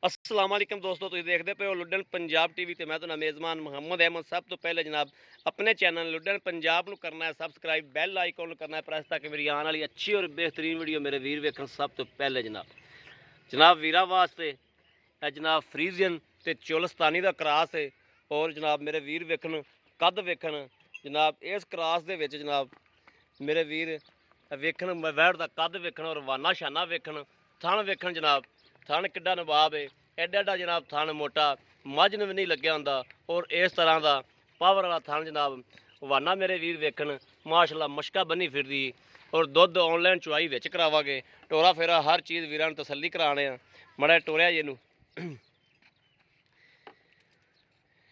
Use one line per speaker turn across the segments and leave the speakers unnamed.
अस्सलाम वालेकुम दोस्तों, तुसीं देखदे पे हो लुड्डन पंजाब टीवी ते मैं तुहाडा मेज़बान मुहम्मद अहमद। सब तो पहले जनाब अपने चैनल लुड्डन पंजाब नूं करना है सबसक्राइब, बैल आइकन करना है प्रेस ताकि मेरी आने वाली अच्छी और बेहतरीन वीडियो मेरे वीर वेखण सब तो पहले। जनाब वीरां वास्ते जनाब फ्रीजियन ते चोलस्तानी का क्रॉस है। और जनाब मेरे वीर वेखण कद वेखण जनाब इस क्रॉस दे विच जनाब मेरे वीर वेखण वैड़ का कद वेखण और वाना शाना वेखण, थण वेखण जनाब थण किड्डा नवाब है, एडा एडा जनाब थण मोटा मझ नूं भी नहीं लग्या हुंदा। और इस तरह का पावर वाला थण जनाब वाना मेरे वीर वेखण माशाअल्लाह मशका बनी फिरदी। और दुध ऑनलाइन चुआई विच करावांगे, टोरा फेरा हर चीज़ वीरां नूं तसल्ली कराने आ। मड़ा टोरिया जी नूं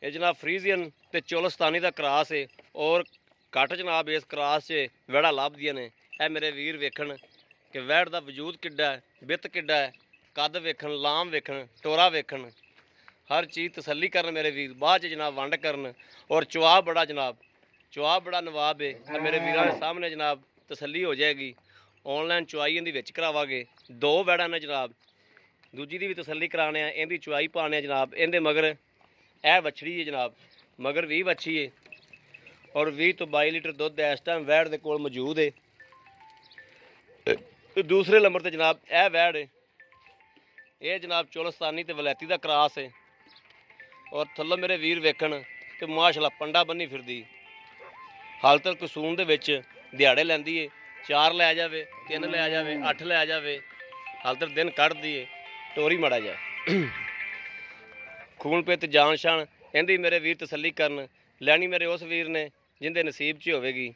ये जनाब फ्रीजियन ते चोलस्तानी का क्रॉस है। और घट जनाब इस क्रॉस से वैड़ा लभदियां ने। यह मेरे वीर वेखण कि वैड़ का वजूद किड्डा है, बित किड्डा है, कद वेखण, लाम वेखण, टोरा वेखण, हर चीज़ तसल्ली करन मेरे वीर, बाद च जनाब वंड करन। और चुआ बड़ा जनाब, चुआ बड़ा नवाब है। मेरे वीरां के सामने जनाब तसल्ली हो जाएगी। ऑनलाइन चुआई इहदी विच करावांगे, दो वैड़ां ने जनाब, दूजी दी भी तसल्ली कराने आ, इहदी चुआई पाने जनाब। इहदे मगर यह बछड़ी है जनाब, मगर 20 बच्छी है और 20 तो 22 लीटर दुध इस टाइम वैड़ दे कोल मौजूद है। दूसरे नंबर ते जनाब यह वैड़ है, ये जनाब चोलस्तानी ते वलैती का क्रॉस है। और थल्लों मेरे वीर वेखण तो माशाअल्लाह पंडा बनी फिरदी। हाल तक कसून दे विच दिहाड़े लैंदी है, 4 लै जावे, 3 लै जावे, 8 लै जावे, हाल तक दिन कढ़दी है। टोरी मड़ा जा खून पित जान शान इहदी मेरे वीर तसल्ली करन। लैनी मेरे उस वीर ने जिंदे नसीब च होवेगी।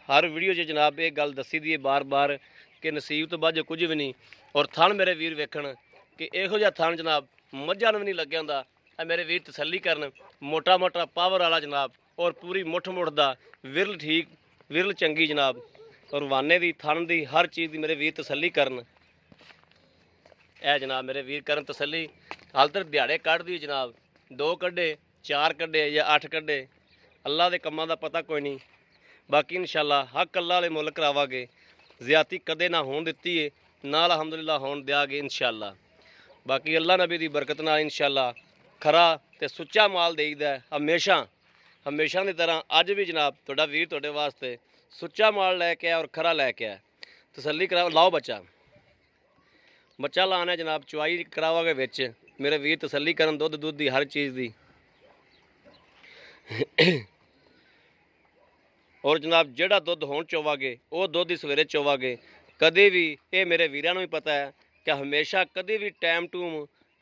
हर वीडियो च जनाब ये गल दसी दी है बार बार कि नसीब तो बाद कुछ भी नहीं। और थण मेरे वीर वेखण कि इहो जिहा थण जनाब मझां नूं भी नहीं लग्या हुंदा। मेरे वीर तसल्ली करन, मोटा मोटा पावर वाला जनाब और पूरी मुठ मुठ दा, विरल ठीक, विरल चंगी जनाब। और वाने दी थण दी हर चीज़ की मेरे वीर तसल्ली करन। जनाब मेरे वीर करन तसल्ली, हाल तक दिहाड़े कढ़दी जनाब, 2 कड्ढे, 4 कड्ढे या 8 कड्ढे, अल्लाह के कम्मां दा पता कोई नहीं। बाकी इंशाअल्लाह हक अल्लाह वाले मुल करावांगे, ज़्यादती कदे ना होण दित्ती है, ना अलहमदुलिल्लाह होण देंगे इंशाअल्लाह। बाकी अल्लाह नबी की बरकत नाल इंशाअल्लाह खरा ते सुच्चा माल देईदा है हमेशा। हमेशा की तरह अज भी जनाब तुहाडा वीर तुहाडे वास्ते सुच्चा माल लैके आया और खरा लैके आया। तसल्ली करा लाओ बच्चा, बच्चा लाना है जनाब, चुआई करावांगे विच, मेरे वीर तसल्ली करन दुध दुध की हर चीज़ की। और जनाब जिहड़ा दुध हुण चोवांगे वो दुध ही सवेरे चोवांगे। कदे भी ये मेरे वीरां नूं भी पता है कि हमेशा कदे भी टाइम टूम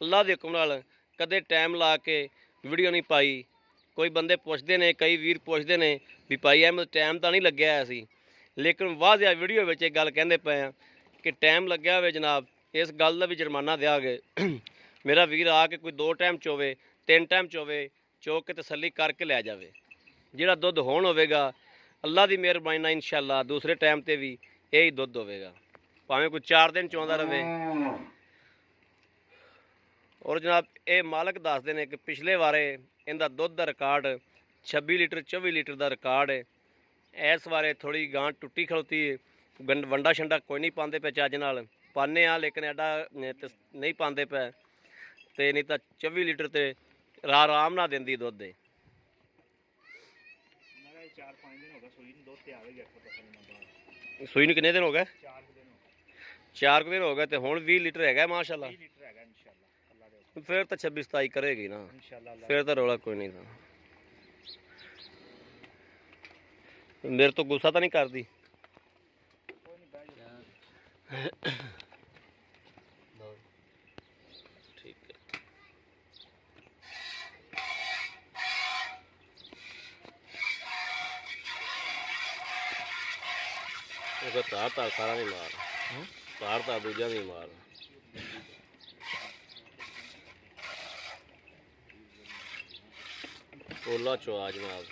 अल्लाह दे हुक्म नाल कदे टाइम ला के वीडियो नहीं पाई। कोई बंदे पुछदे ने, कई वीर पुछदे ने भी भाई अहमद टाइम तो नहीं लग्या है सी, लेकिन वाजिया वीडियो में एक गल कहंदे पे आ कि टाइम लग्या होवे जनाब इस गल का भी जुर्माना देंगे। मेरा वीर आके कोई 2 टाइम चोवे, 3 टाइम चोवे, चो के तसल्ली करके लै जावे। जिहड़ा दुध होण होवेगा अल्लाह की मेहरबानी नाल इंशाअल्लाह दूसरे टाइम ते भी यही दुध होवेगा, भावें कोई 4 दिन चोंदा रहे। और जनाब ये मालक दसदे ने कि पिछले वारे इनका दुध का रिकॉर्ड 26 लीटर 24 लीटर का रिकॉर्ड है। इस बारे थोड़ी गां टुटी खड़ोती है, वंडा शंडा कोई नहीं पाते पे चज नाल, पाने आ लेकिन एडा नहीं पाते पे, तो नहीं तो 24 लीटर तो आराम ना देंदी दुध दे। सूई नूं कितने दिन हो गए? 4 दिन हो गए, तो हुण 20 लीटर है माशाअल्लाह। फिर तो 26-27 करेगी ना, फिर तो रौला कोई नहीं था। मेरे तो गुस्सा तो नहीं करती? ठीक है, तार सारा नहीं मार, तार दूजा नहीं मार। ओला चुआ जनाब,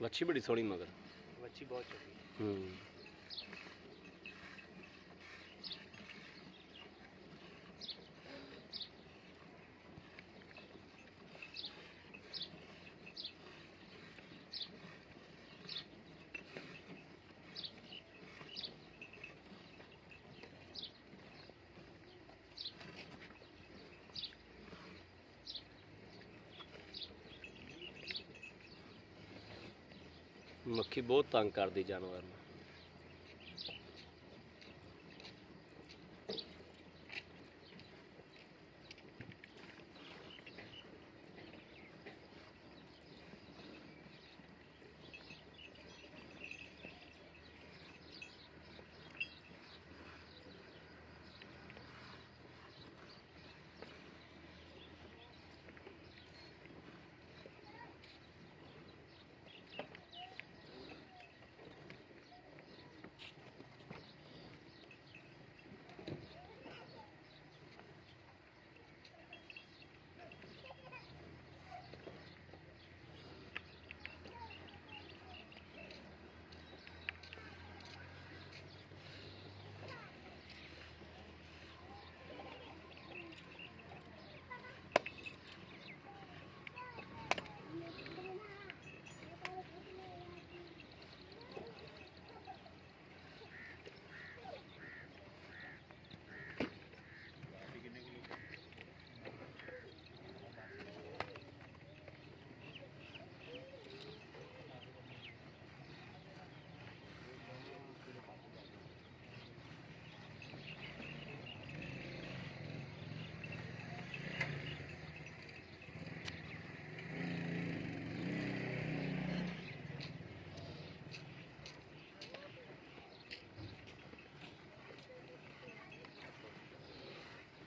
ਵੱਛੀ ਬੜੀ ਸੋਹਣੀ ਮਗਰ।
ਵੱਛੀ ਬਹੁਤ ਚੰਗੀ।
ਮੱਖੀ ਬਹੁਤ ਤੰਗ ਕਰਦੀ ਜਾਨਵਰ ਨੂੰ।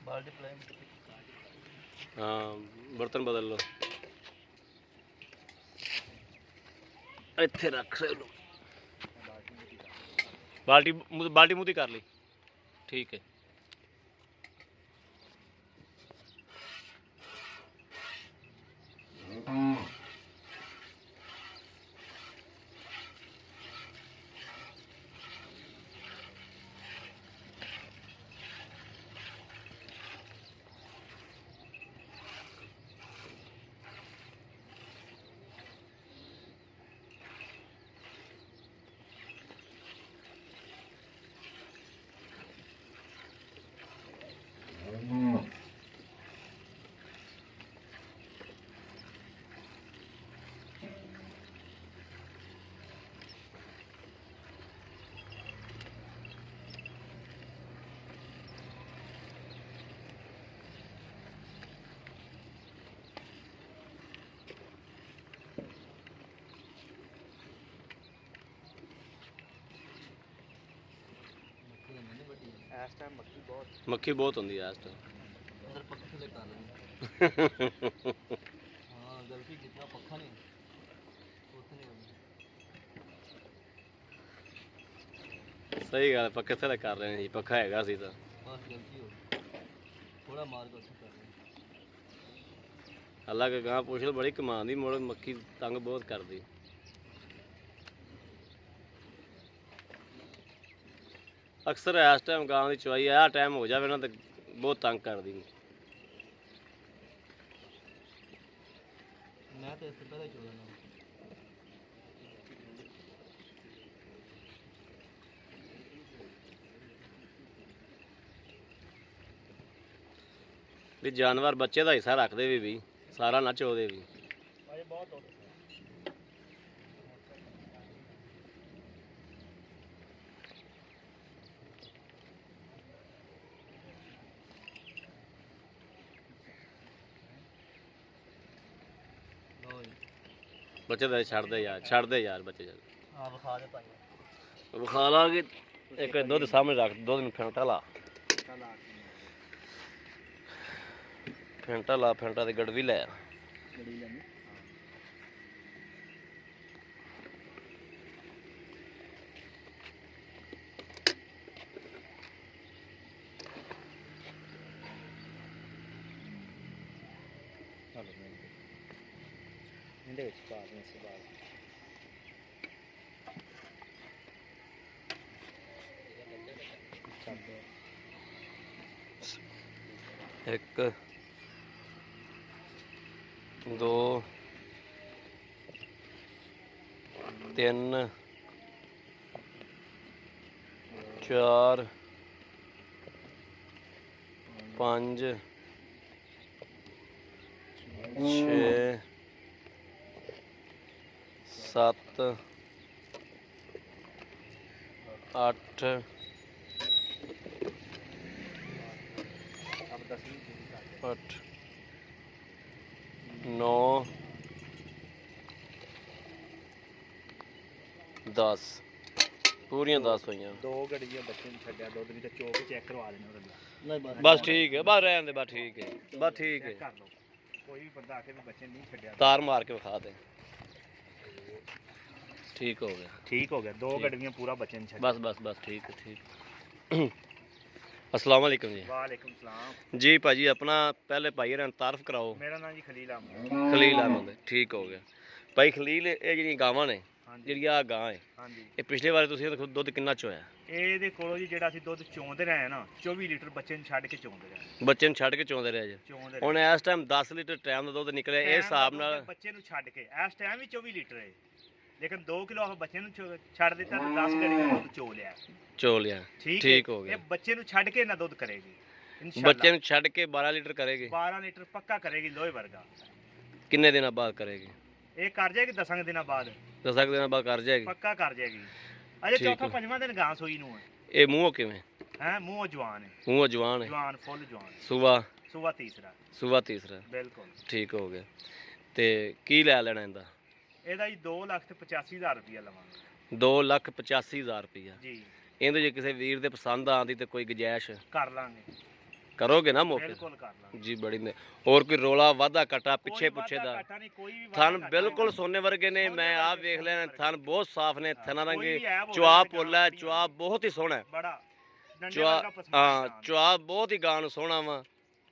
ਬਾਲਟੀ ਪਲਾਈ
ਹਾਂ ਬਰਤਨ ਬਦਲ ਲਓ। ਇੱਥੇ ਰੱਖ ਲਓ। ਬਾਲਟੀ ਮੂੰਹ ਤੇ ਕਰ ਲਈ। ਠੀਕ ਹੈ।
ਇਸ ਟਾਈਮ
ਮੱਖੀ ਬਹੁਤ ਹੁੰਦੀ ਹੈ ਇਸ ਟਾਈਮ।
ਅੰਦਰ ਪੱਖੇ ਥੱਲੇ ਕਰ ਲੈਂਦੇ। ਹਾਂ ਗਲਤੀ ਜਿੰਨਾ ਪੱਖਾ ਨਹੀਂ ਉੱਥੇ ਨਹੀਂ ਹੁੰਦੀ।
ਸਹੀ ਗੱਲ, ਪੱਖੇ ਥੱਲੇ ਕਰ ਰਹੇ ਸੀ, ਪੱਖਾ ਹੈਗਾ ਸੀ ਤਾਂ
ਬਸ ਗਲਤੀ ਹੋ ਗਈ। ਥੋੜਾ ਮਾਰ ਕੇ ਉੱਥੇ ਕਰ ਰਹੇ।
ਹਾਲਾਂਕਿ ਗਾਂ ਪੁੱਛ ਲਓ ਬੜੀ ਕਮਾਨ ਦੀ ਮੁੜ ਮੱਖੀ ਤੰਗ ਬਹੁਤ ਕਰਦੀ। ਅਕਸਰ ਇਸ ਟਾਈਮ ਗਾਂ ਦੀ ਚਵਾਈ ਆਹ ਟਾਈਮ ਹੋ ਜਾਵੇ ਨਾ ਤਾਂ ਬਹੁਤ ਤੰਗ ਕਰਦੀ।
ਮੈਂ ਤਾਂ ਇਸ ਤੋਂ ਪਹਿਲਾਂ ਹੀ ਚੋ ਲੈਣਾ।
ਵੀ ਜਾਨਵਰ ਬੱਚੇ ਦਾ ਹਿੱਸਾ ਰੱਖਦੇ ਵੀ ਸਾਰਾ ਨਾ ਚੋਦੇ ਵੀ।
ਬਹੁਤ
ਬੱਚੇ ਦਾ ਛੱਡ ਦੇ ਯਾਰ ਬੱਚੇ
ਹਾਂ ਵਿਖਾ ਦੇ ਭਾਈ।
ਵਿਖਾ ਲਾਂਗੇ। ਇੱਕ ਦੁੱਧ ਸਾਹਮਣੇ ਰੱਖ, ਦੁੱਧ ਨੂੰ ਫੈਂਟਾ ਲਾ। ਫੈਂਟਾ ਤੇ ਗੜਵੀ ਲੈ।
ਇਹਦੇ ਵਿੱਚ ਪਾ ਦੇ ਇਸ ਬਾਅਦ
ਇੱਕ 2 3 4 5 6 7 8 8 9 10 ਪੂਰੀਆਂ 10 ਹੋਈਆਂ।
2 ਗੱਡੀਆਂ ਬੱਚੇ ਨੂੰ ਛੱਡਿਆ, ਦੁੱਧ ਵੀ ਤੇ ਚੋਕ ਚੈੱਕ ਕਰਵਾ ਦੇਣਾ ਉਹਦਾ।
ਨਹੀਂ
ਬਸ ਠੀਕ ਹੈ, ਬਸ ਰਹਿਣ ਦੇ, ਬਸ ਠੀਕ ਹੈ, ਬਸ ਠੀਕ ਹੈ।
ਚੈੱਕ ਕਰ ਲਓ, ਕੋਈ ਵੀ ਬੰਦਾ ਆ ਕੇ ਵੀ ਬੱਚੇ ਨਹੀਂ ਛੱਡਿਆ।
ਤਾਰ ਮਾਰ ਕੇ ਵਿਖਾ ਦੇ। ਠੀਕ ਹੋ ਗਿਆ,
ਠੀਕ ਹੋ ਗਿਆ, 2
ਠੀਕ।
ਗੱਡੀਆਂ ਪੂਰਾ ਬੱਚੇ ਨੂੰ ਛੱਡਿਆ।
ਬਸ ਠੀਕ ਹੈ, ਠੀਕ। अस्सलाम वालेकुम जी।
ਵਾਲੇਕੁਮ ਸਲਾਮ।
जी भाजी अपना पहले भाई हरान तारफ कराओ।
ਮੇਰਾ ਨਾਮ ਜੀ ਖਲੀਲ ਅਹਿਮਦ।
खलील अहमद, ठीक हो गया भाई खलील। ये जी गावां ने
ਹਾਂਜੀ
ਜਿਹੜੀ ਆ ਗਾਂ ਹੈ,
ਹਾਂਜੀ,
ਇਹ ਪਿਛਲੇ ਵਾਰ ਤੁਸੀਂ ਇਹਦਾ ਦੁੱਧ ਕਿੰਨਾ ਚੋਇਆ?
ਇਹਦੇ ਕੋਲੋਂ ਜੀ ਜਿਹੜਾ ਅਸੀਂ ਦੁੱਧ ਚੋਂਦੇ ਰਹੇ ਨਾ 24 ਲੀਟਰ ਬੱਚੇ ਨੂੰ ਛੱਡ ਕੇ ਚੋਂਦੇ ਰਹੇ।
ਬੱਚੇ ਨੂੰ ਛੱਡ ਕੇ ਚੋਂਦੇ ਰਹੇ ਜੇ।
ਚੋਂਦੇ
ਹੁਣ ਇਸ ਟਾਈਮ 10 ਲੀਟਰ ਟਾਈਮ ਦਾ ਦੁੱਧ ਨਿਕਲਿਆ, ਇਹ ਹਿਸਾਬ ਨਾਲ
ਬੱਚੇ ਨੂੰ ਛੱਡ ਕੇ ਇਸ ਟਾਈਮ ਵੀ 24 ਲੀਟਰ ਹੈ, ਲੇਕਿਨ 2 ਕਿਲੋ ਆਪਾਂ ਬੱਚੇ ਨੂੰ ਛੱਡ ਦਿੱਤਾ ਤੇ 10 ਗੱਡੀ ਦਾ ਦੁੱਧ ਚੋ ਲਿਆ।
ਚੋ ਲਿਆ।
ਠੀਕ
ਠੀਕ
ਹੈ,
ਹੋ ਗਿਆ।
ਇਹ ਬੱਚੇ ਨੂੰ ਛੱਡ ਕੇ ਨਾ ਦੁੱਧ ਕਰੇਗੀ ਇਨਸ਼ਾਅੱਲਾ।
ਬੱਚੇ ਨੂੰ ਛੱਡ ਕੇ 12 ਲੀਟਰ ਕਰੇਗੀ।
12 ਲੀਟਰ ਪੱਕਾ ਕਰੇਗੀ ਲੋਹੇ ਵਰਗਾ।
ਕਿੰਨੇ ਦਿਨਾਂ ਬਾਅਦ ਕਰੇਗੀ?
ਇਹ ਕਰ ਜਾਏਗੀ 10 ਦਿਨਾਂ ਬਾਅਦ,
10 ਦਿਨਾਂ ਬਾਅਦ ਕਰ ਜਾਏਗੀ।
ਪੱਕਾ ਕਰ ਜਾਏਗੀ। ਅਜੇ
ਠੀਕ
ਚੌਥਾ
ਹੈ।
ਪੰਜਵਾਂ ਦਿਨ ਗਾਂ ਸੋਈ ਨੂੰ ਹੈ।
ਇਹ ਮੂੰਹੋਂ ਕਿਵੇਂ?
ਹੈ ਮੂੰਹੋਂ ਜਵਾਨ ਹੈ,
ਮੂੰਹੋਂ ਜਵਾਨ ਹੈ,
ਜਵਾਨ ਫੁੱਲ ਜਵਾਨ,
ਸੁਬਾ
ਸੂਆ ਤੀਸਰਾ।
ਸੁਬਾ ਤੀਸਰਾ।
ਬਿਲਕੁਲ
ਠੀਕ ਹੋ ਗਿਆ। ਤੇ ਕੀ ਲੈ ਲੈਣਾ ਇਹਦਾ?
ਇਹਦਾ ਜੀ 2,85,000 ਰੁਪਇਆ ਲਵਾਂਗੇ।
2,85,000 ਰੁਪਇਆ।
ਜੀ
ਇਹਦੇ ਜੇ ਕਿਸੇ ਵੀਰ ਦੇ ਪਸੰਦ ਆਂਦੀ ਤੇ ਕੋਈ ਗੁੰਜਾਇਸ਼
ਕਰ ਲਾਂਗੇ,
ਕਰੋਗੇ ਨਾ ਮੌਕੇ?
ਬਿਲਕੁਲ ਕਰ ਲਾਂਗੇ।
ਜੀ ਬੜੀ ਨੇ। ਹੋਰ ਕੋਈ ਰੋਲਾ ਵਾਧਾ ਕਟਾ ਪਿੱਛੇ
ਕੋਈ
ਪੁੱਛੇ
ਵਾਧਾ
ਦਾ?
ਘਾਟਾ ਨਹੀਂ, ਕੋਈ ਵੀ ਵਾਧਾ
ਥਣ
ਘਾਟਾ
ਬਿਲਕੁਲ
ਨਹੀਂ।
ਸੋਨੇ ਵਰਗੇ ਨੇ।
ਸੋਨੇ
ਮੈਂ ਆਪ
ਵਰਗੇ,
ਵੇਖ ਲਿਆ,
ਸੋਨੇ
ਥਣ ਬਹੁਤ ਸਾਫ਼ ਨੇ, ਥਣਾਂ
ਕੋਈ
ਰੰਗੇ
ਵੀ ਐਬ ਹੋਵੇ
ਚੁਆਬ
ਤੇ
ਪੋਲਾ,
ਗਾਂ
ਚੁਆਬ ਬਹੁਤ ਹੀ ਸੋਹਣਾ ਹੈ।
ਬੜਾ ਡੰਡੇ
ਚੁਆ
ਵਰਗਾ ਪਸਮਾ
ਹਾਂ,
ਗਾਂ।
ਚੁਆਬ ਬਹੁਤ ਹੀ ਗਾਂ ਨੂੰ ਸੋਹਣਾ ਵਾ।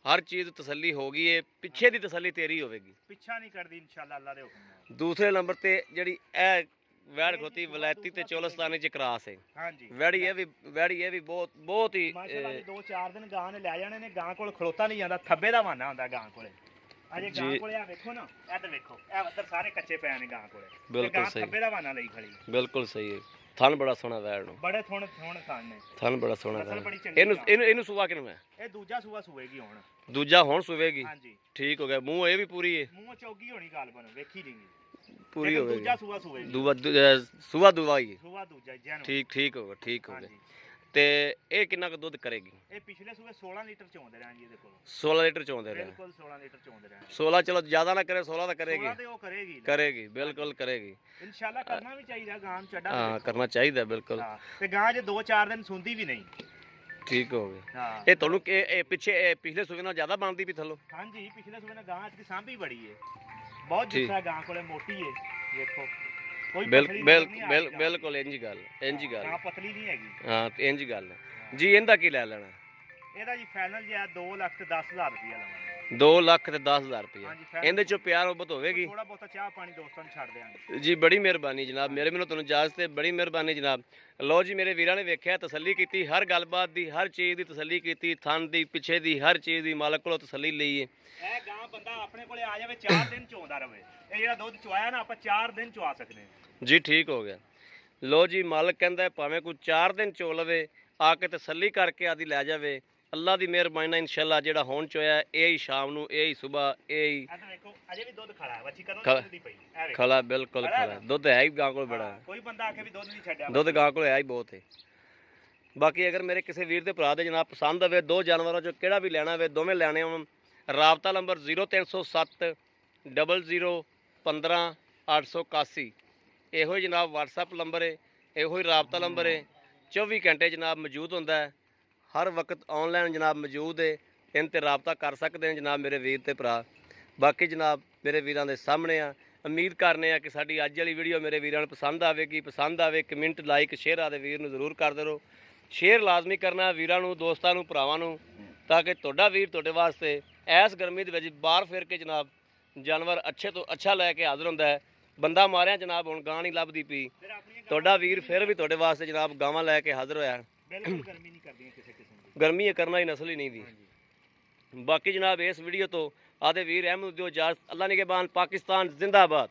ਹਰ ਚੀਜ਼ ਤਸੱਲੀ ਹੋ ਗਈ ਏ, ਪਿੱਛੇ ਦੀ ਤਸੱਲੀ ਤੇਰੀ ਹੋਵੇਗੀ।
ਪਿੱਛਾ ਨਹੀਂ ਕਰਦੀ ਇਨਸ਼ਾਅੱਲਾ ਅੱਲਾ ਦੇ ਹੁਕਮ ਨਾਲ।
ਦੂਸਰੇ ਨੰਬਰ ਤੇ ਜਿਹੜੀ ਇਹ ਵੈੜ ਖੋਤੀ ਵਲੈਤੀ ਤੇ ਚੋਲਸਤਾਨੀ ਚ ਕਰਾਸ ਹੈ।
ਹਾਂਜੀ
ਵੈੜੀ ਇਹ ਵੀ ਬਹੁਤ ਹੀ
ਮਾਸ਼ਾਅੱਲਾ ਜੀ 2-4 ਦਿਨ ਗਾਂ ਨੇ ਲੈ ਜਾਣੇ ਨੇ। ਗਾਂ ਕੋਲ ਖਲੋਤਾ ਨਹੀਂ ਜਾਂਦਾ, ਥੱਬੇ ਦਾ ਵਾਨਾ ਹੁੰਦਾ ਗਾਂ ਕੋਲੇ। ਅਜੇ ਗਾਂ
ਜੀ।
ਕੋਲੇ ਆ ਵੇਖੋ ਨਾ, ਇੱਧਰ ਵੇਖੋ, ਇਹ ਉੱਧਰ ਸਾਰੇ ਕੱਚੇ ਪੈ ਨੇ ਗਾਂ ਕੋਲੇ। ਤੇ
ਬਿਲਕੁਲ
ਗਾਂ
ਸਹੀ।
ਥੱਬੇ ਦਾ ਵਾਨਾ ਲਈ ਖੜੀ।
ਬਿਲਕੁਲ ਸਹੀ ਹੈ। ਥਣ ਬੜਾ ਸੋਹਣਾ ਵੈੜ ਨੂੰ,
ਬੜੇ ਥੋਣ ਖਾਣ ਨੇ।
ਥਣ ਬੜਾ ਸੋਹਣਾ
ਨਸਲ
ਵੈੜ।
ਬੜੀ ਚੰਗੀ
ਇਹਨੂੰ
ਗਾਂ।
ਇਹਨੂੰ ਸੂਆ ਕਿਨੂੰ ਹੈ?
ਇਹ ਦੂਜਾ ਸੂਆ ਸੂਏਗੀ ਹੁਣ।
ਦੂਜਾ ਹੁਣ ਸੂਵੇਗੀ।
ਹਾਂਜੀ
ਠੀਕ ਹੋ ਗਿਆ। ਮੂੰਹ ਇਹ ਵੀ ਪੂਰੀ ਹੈ,
ਮੂੰਹ ਚੌਗੀ ਹੋਣੀ ਗੱਲ ਬਣ ਵੇਖੀ ਨਹੀਂ
ਪੂਰੀ ਹੋਵੇਗੀ।
ਦੂਜਾ ਸੂਆ ਸੂਏਗੀ।
ਸੂਆ ਦੁਆਈ।
ਸੂਆ ਦੂਜਾ ਜੈਨ।
ਠੀਕ ਹੋ ਗਿਆ, ਠੀਕ ਹੋ ਗਿਆ।
ਹਾਂਜੀ
ਤੇ ਇਹ ਕਿੰਨਾ ਕੁ ਦੁੱਧ ਕਰੇਗੀ?
ਇਹ ਪਿਛਲੇ ਸੂਏ 16 ਲੀਟਰ ਚੋਂਦੇ ਰਹੇ ਜੀ ਇਹਦੇ ਕੋਲ।
16 ਲੀਟਰ ਚੋਂਦੇ ਰਹੇ।
ਬਿਲਕੁਲ 16 ਲੀਟਰ ਚੋਂਦੇ ਰਹੇ।
16 ਚਲੋ ਜ਼ਿਆਦਾ ਨਾ ਕਰੇ, 16 ਤਾਂ
16
ਕਰੇਗੀ।
ਤੇ ਉਹ ਕਰੇਗੀ
ਕਰੇਗੀ, ਬਿਲਕੁਲ ਕਰੇਗੀ।
ਇਨਸ਼ਾਅੱਲਾ। ਕਰਨਾ ਵੀ ਚਾਹੀਦਾ ਗਾਂ ਨੂੰ ਚੱਡਾ।
ਹਾਂ, ਕਰਨਾ ਚਾਹੀਦਾ ਬਿਲਕੁਲ।
ਹਾਂ ਤੇ ਗਾਂ ਜੇ 2-4 ਦਿਨ ਸੁੰਦੀ ਵੀ ਨਹੀਂ।
ਠੀਕ ਹੋ ਗਿਆ।
ਹਾਂ
ਇਹ ਤੁਹਾਨੂੰ ਇਹ ਪਿਛਲੇ ਸੂਏ ਨਾਲ ਜ਼ਿਆਦਾ ਬਣਦੀ ਵੀ ਥੱਲੋਂ?
ਹਾਂਜੀ ਪਿਛਲੇ ਸੂਏ ਨਾਲ ਗਾਂ ਇਤਨੀ ਸਾਂਭੀ ਬੜੀ ਏ, ਬਹੁਤ
ਠੀਕ।
ਜਿੱਸਾ ਗਾਂ ਕੋਲੇ ਮੋਟੀ ਏ। ਵੇਖੋ ਕੋਈ
ਬਿਲ
ਪਤਲੀ
ਬਿਲ
ਨਹੀਂ ਆ
ਬਿਲ
ਗਾਂ।
ਬਿਲਕੁਲ ਇੰਜ ਗੱਲ, ਇੰਜ ਗੱਲ।
ਗਾਂ ਪਤਲੀ ਨਹੀਂ ਹੈਗੀ।
ਹਾਂ ਤੇ ਇੰਜ ਗੱਲ ਹੈ ਜੀ। ਇਹਦਾ ਕੀ ਲੈ ਲੈਣਾ?
ਇਹਦਾ ਜੀ ਫਾਈਨਲ ਜਿਹਾ 2,10,000 ਰੁਪਇਆ ਲਵਾਂਗੇ।
2 ਲੱਖ ਤੇ 10,000 ਰੁਪਏ।
ਹਾਂਜੀ, final
ਇਹਦੇ ਚੋਂ ਪਿਆਰ ਮੁਹੱਬਤ ਹੋਵੇਗੀ?
ਥੋੜਾ ਬਹੁਤਾ ਚਾਹ ਪਾਣੀ ਦੋਸਤਾਂ ਨੂੰ ਛੱਡ ਦਿਆਂਗੇ।
ਜੀ ਬੜੀ ਮਿਹਰਬਾਨੀ ਜਨਾਬ, ਮੇਰੇ ਵੱਲੋਂ ਤੁਹਾਨੂੰ ਇਜਾਜ਼ਤ ਹੈ। ਬੜੀ ਮਿਹਰਬਾਨੀ ਜਨਾਬ। ਲਓ ਜੀ, ਮੇਰੇ ਵੀਰਾਂ ਨੇ ਵੇਖਿਆ, ਤਸੱਲੀ ਕੀਤੀ, ਹਰ ਗੱਲਬਾਤ ਦੀ, ਹਰ ਚੀਜ਼ ਦੀ ਤਸੱਲੀ ਕੀਤੀ, ਥਣ ਦੀ, ਪਿੱਛੇ ਦੀ, ਹਰ ਚੀਜ਼ ਦੀ ਮਾਲਕ ਕੋਲੋਂ ਤਸੱਲੀ ਲਈ ਹੈ।
ਇਹ ਗਾਂ ਬੰਦਾ ਆਪਣੇ ਕੋਲੇ ਆ ਜਾਵੇ 4 ਦਿਨ ਚੋਂਦਾ ਰਵੇ। ਇਹ ਜਿਹੜਾ ਦੁੱਧ ਚੁਆਇਆ ਨਾ ਆਪਾਂ 4 ਦਿਨ ਚੁਆ ਸਕਦੇ ਹਾਂ।
ਜੀ ਠੀਕ ਹੋ ਗਿਆ। ਲਓ ਜੀ, ਮਾਲਕ ਕਹਿੰਦਾ ਹੈ ਭਾਵੇਂ ਕੋਈ 4 ਦਿਨ ਚੋ ਲਵੇ, ਆ ਕੇ ਤਸੱਲੀ ਕਰਕੇ ਆਦੀ ਲੈ ਜਾਵੇ। ਅੱਲਾ ਦੀ ਮਿਹਰਬਾਨੀ ਨਾਲ ਇਨਸ਼ਾਅੱਲਾ ਜਿਹੜਾ ਹੁਣ ਚੋਇਆ ਇਹ ਹੀ ਸ਼ਾਮ ਨੂੰ, ਇਹ ਹੀ ਸਵੇਰ, ਇਹ ਹੀ
ਇਹ ਵੇਖੋ ਅਜੇ ਵੀ ਦੁੱਧ ਖੜਾ ਹੈ। ਬੱਚੀ ਕਦੋਂ
ਖੜਾ।
ਦੁੱਧ ਦੀ ਪਈ। ਇਹ ਵੇਖੋ
ਖਲਾ, ਬਿਲਕੁਲ ਖਲਾ। ਦੁੱਧ ਹੈ ਹੀ ਗਾਂ ਕੋਲ ਬੜਾ।
ਕੋਈ ਬੰਦਾ ਆਖੇ ਵੀ ਦੁੱਧ ਨਹੀਂ ਛੱਡਿਆ।
ਦੁੱਧ ਗਾਂ ਕੋਲ ਹੈ ਹੀ ਬਹੁਤ ਹੈ। ਬਾਕੀ ਅਗਰ ਮੇਰੇ ਕਿਸੇ ਵੀਰ ਦੇ ਭਰਾ ਦੇ ਜਨਾਬ ਪਸੰਦ ਆਵੇ, ਦੋ ਜਾਨਵਰਾਂ ਚੋਂ ਕਿਹੜਾ ਵੀ ਲੈਣਾ ਹੋਵੇ, ਦੋਵੇਂ ਲੈਣੇ ਹੋਣ, ਰਾਬਤਾ ਨੰਬਰ 0307 00 15 881। ਇਹੋ ਹੀ ਜਨਾਬ WhatsApp ਨੰਬਰ ਹੈ, ਇਹੋ ਹੀ ਰਾਬਤਾ ਨੰਬਰ ਹੈ। 24 ਘੰਟੇ ਜਨਾਬ ਮੌਜੂਦ ਹੁੰਦਾ ਹੈ, ਹਰ ਵਕਤ ਆਨਲਾਈਨ ਜਨਾਬ ਮੌਜੂਦ ਹੈ। ਇਨ ਤੇ ਰਾਬਤਾ ਕਰ ਸਕਦੇ ਨੇ ਜਨਾਬ ਮੇਰੇ ਵੀਰ ਤੇ ਭਰਾ। ਬਾਕੀ ਜਨਾਬ ਮੇਰੇ ਵੀਰਾਂ ਦੇ ਸਾਹਮਣੇ ਆ। ਉਮੀਦ ਕਰਨੇ ਆ ਕਿ ਸਾਡੀ ਅੱਜ ਵਾਲੀ ਵੀਡੀਓ ਮੇਰੇ ਵੀਰਾਂ ਨੂੰ ਪਸੰਦ ਆਵੇਗੀ। ਪਸੰਦ ਆਵੇ ਕਮੈਂਟ, ਲਾਈਕ, ਸ਼ੇਅਰ ਆਦੇ ਵੀਰ ਨੂੰ ਜ਼ਰੂਰ ਕਰਦੇ ਰਹੋ। ਸ਼ੇਅਰ ਲਾਜ਼ਮੀ ਕਰਨਾ ਵੀਰਾਂ ਨੂੰ, ਦੋਸਤਾਂ ਨੂੰ, ਭਰਾਵਾਂ ਨੂੰ, ਤਾਂ ਕਿ ਤੁਹਾਡਾ ਵੀਰ ਤੁਹਾਡੇ ਵਾਸਤੇ ਇਸ ਗਰਮੀ ਦੇ ਵਿੱਚ ਬਾਹਰ ਫਿਰ ਕੇ ਜਨਾਬ ਜਾਨਵਰ ਅੱਛੇ ਤੋਂ ਅੱਛਾ ਲੈ ਕੇ ਹਾਜ਼ਰ ਹੁੰਦਾ ਹੈ। ਬੰਦਾ ਮਾਰਿਆ ਜਨਾਬ ਹੁਣ ਗਾਂ ਨਹੀਂ ਲੱਭਦੀ ਪਈ। ਤੁਹਾਡਾ ਵੀਰ ਫਿਰ ਵੀ ਤੁਹਾਡੇ ਵਾਸਤੇ ਜਨਾਬ ਗਾਵਾਂ ਲੈ ਕੇ ਹਾਜ਼ਰ ਹੋਇਆ।
ਬਿਲਕੁਲ ਗਰਮੀ ਨਹੀਂ ਕਰਦੀਆਂ ਕਿਸੇ ਕਿਸਮ ਦੀ।
ਗਰਮੀ ਇਹ ਕਰਨਾ ਹੀ ਨਸਲ ਹੀ ਨਹੀਂ ਦੀ।
ਹਾਂਜੀ।
ਬਾਕੀ ਜਨਾਬ ਇਸ ਵੀਡੀਓ ਤੋਂ ਆਦੇ ਵੀਰ ਅਹਿਮਦ ਦਿਓ ਇਜਾਜ਼ਤ। ਅੱਲਾ ਨਿਗਹਿਬਾਨ, ਪਾਕਿਸਤਾਨ ਜ਼ਿੰਦਾਬਾਦ।